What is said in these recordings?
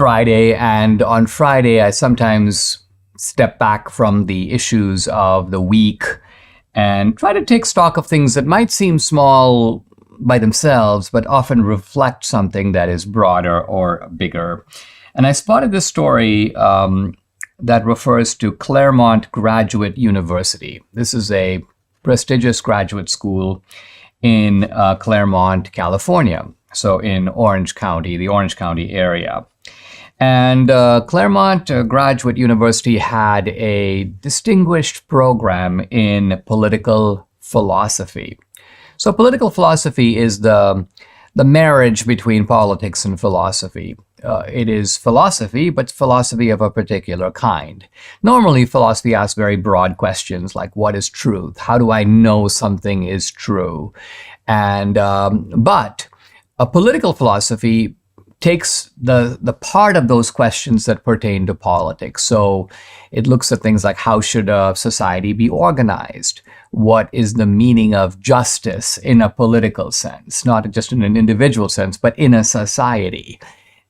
Friday, and on Friday, I sometimes step back from the issues of the week and try to take stock of things that might seem small by themselves, but often reflect something that is broader or bigger. And I spotted this story that refers to Claremont Graduate University. This is a prestigious graduate school in Claremont, California, so in Orange County, the Orange County area. And Claremont Graduate University had a distinguished program in political philosophy. So political philosophy is the marriage between politics and philosophy. It is philosophy, but philosophy of a particular kind. Normally, philosophy asks very broad questions like, what is truth? How do I know something is true? And but a political philosophy takes the part of those questions that pertain to politics. So it looks at things like, how should a society be organized? What is the meaning of justice in a political sense, not just in an individual sense, but in a society?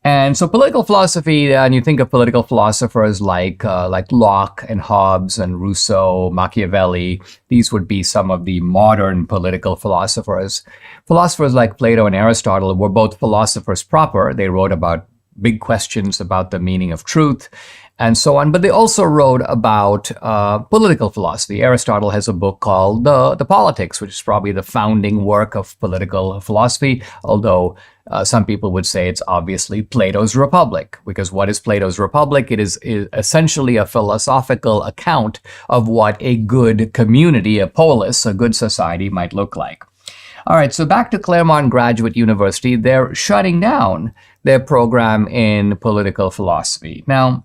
And so political philosophy, and you think of political philosophers like Locke and Hobbes and Rousseau, Machiavelli. These would be some of the modern political philosophers. Philosophers like Plato and Aristotle were both philosophers proper. They wrote about big questions about the meaning of truth and so on. But they also wrote about political philosophy. Aristotle has a book called The Politics, which is probably the founding work of political philosophy, although some people would say it's obviously Plato's Republic, because what is Plato's Republic? It is essentially a philosophical account of what a good community, a polis, a good society might look like. All right, so back to Claremont Graduate University. They're shutting down their program in political philosophy. Now,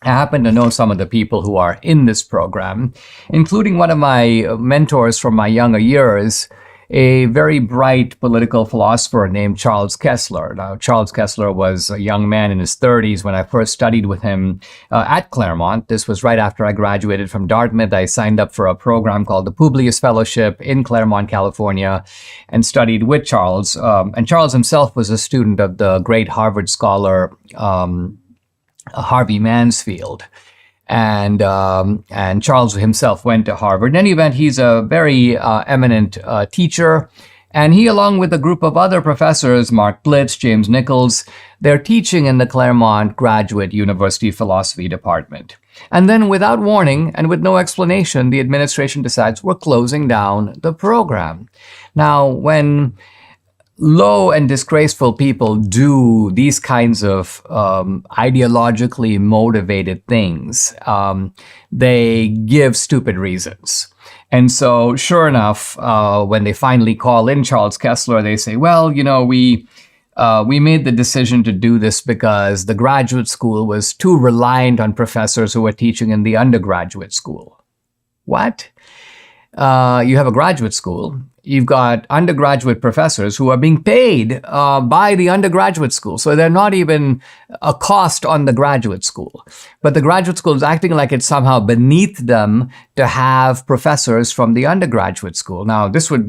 I happen to know some of the people who are in this program, including one of my mentors from my younger years, a very bright political philosopher named Charles Kessler. Now, Charles Kessler was a young man in his 30s when I first studied with him at Claremont. This was right after I graduated from Dartmouth. I signed up for a program called the Publius Fellowship in Claremont, California, and studied with Charles. And Charles himself was a student of the great Harvard scholar Harvey Mansfield. And Charles himself went to Harvard. In any event, he's a very eminent teacher. And he, along with a group of other professors, Mark Blitz, James Nichols, they're teaching in the Claremont Graduate University Philosophy Department. And then without warning and with no explanation, the administration decides we're closing down the program. Now, when low and disgraceful people do these kinds of ideologically motivated things, they give stupid reasons. And so, sure enough, when they finally call in Charles Kessler, they say, well, you know, we made the decision to do this because the graduate school was too reliant on professors who were teaching in the undergraduate school. What? You have a graduate school. You've got undergraduate professors who are being paid by the undergraduate school. So they're not even a cost on the graduate school. But the graduate school is acting like it's somehow beneath them to have professors from the undergraduate school. Now, this would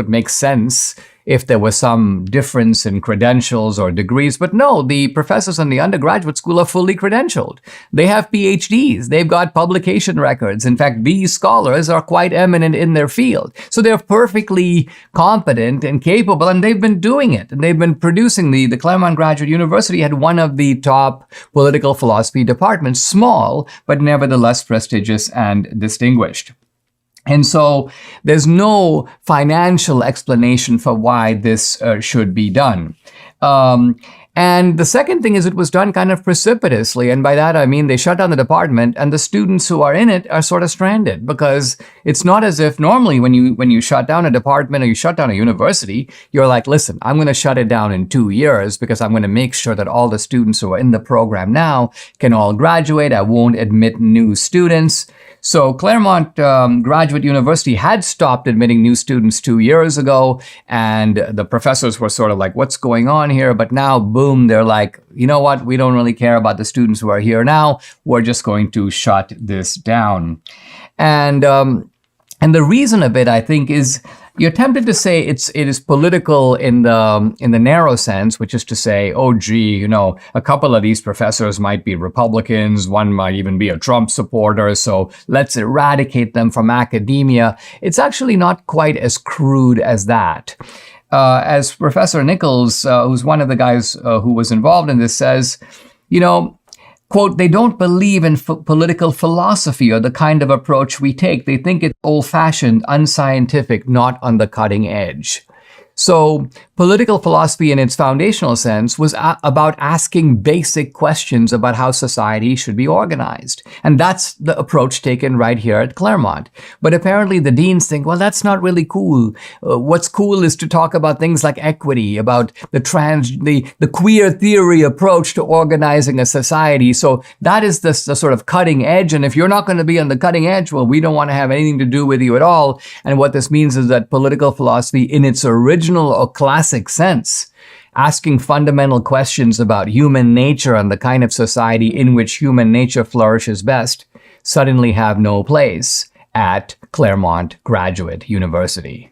make sense if there was some difference in credentials or degrees. But no, the professors in the undergraduate school are fully credentialed. They have PhDs. They've got publication records. In fact, these scholars are quite eminent in their field. So they're perfectly competent and capable, and they've been doing it. And they've been producing the Claremont Graduate University had one of the top political philosophy departments, small, but nevertheless prestigious and distinguished. And so there's no financial explanation for why this should be done. And the second thing is it was done kind of precipitously. And by that, I mean they shut down the department and the students who are in it are sort of stranded, because it's not as if normally when you shut down a department or you shut down a university, you're like, listen, I'm going to shut it down in 2 years because I'm going to make sure that all the students who are in the program now can all graduate. I won't admit new students. So Claremont Graduate University had stopped admitting new students 2 years ago, and the professors were sort of like, what's going on here? But now, boom, they're like, you know what? We don't really care about the students who are here now. We're just going to shut this down. And the reason of it, I think, is You're tempted to say it is political in the narrow sense, which is to say, oh gee, a couple of these professors might be Republicans, one might even be a Trump supporter, so let's eradicate them from academia. It's actually not quite as crude as that. As Professor Nichols, who's one of the guys who was involved in this, says, quote, they don't believe in political philosophy or the kind of approach we take. They think it's old-fashioned, unscientific, not on the cutting edge. So political philosophy in its foundational sense was about asking basic questions about how society should be organized. And that's the approach taken right here at Claremont. But apparently the deans think, well, that's not really cool. What's cool is to talk about things like equity, about the queer theory approach to organizing a society. So that is the sort of cutting edge. And if you're not going to be on the cutting edge, well, we don't want to have anything to do with you at all. And what this means is that political philosophy in its original or classic sense, asking fundamental questions about human nature and the kind of society in which human nature flourishes best, suddenly have no place at Claremont Graduate University.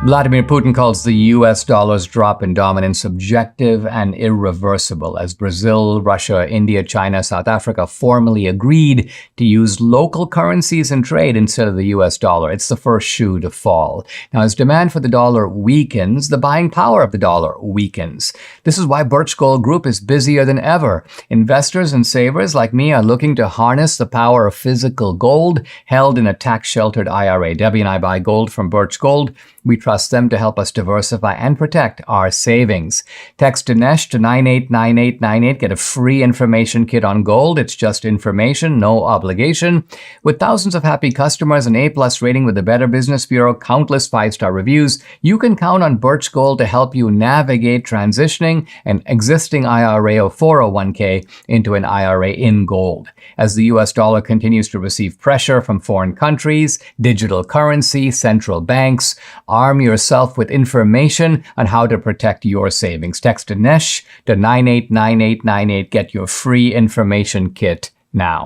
Vladimir Putin calls the US dollar's drop in dominance subjective and irreversible as Brazil, Russia, India, China, South Africa formally agreed to use local currencies in trade instead of the US dollar. It's the first shoe to fall. Now, as demand for the dollar weakens, the buying power of the dollar weakens. This is why Birch Gold Group is busier than ever. Investors and savers like me are looking to harness the power of physical gold held in a tax-sheltered IRA. Debbie and I buy gold from Birch Gold. We trust them to help us diversify and protect our savings. Text Dinesh to 989898. Get a free information kit on gold. It's just information, no obligation. With thousands of happy customers, an A+ rating with the Better Business Bureau, countless 5-star reviews, you can count on Birch Gold to help you navigate transitioning an existing IRA or 401k into an IRA in gold. As the US dollar continues to receive pressure from foreign countries, digital currency, central banks, arm yourself with information on how to protect your savings. Text Dinesh to 989898. Get your free information kit now.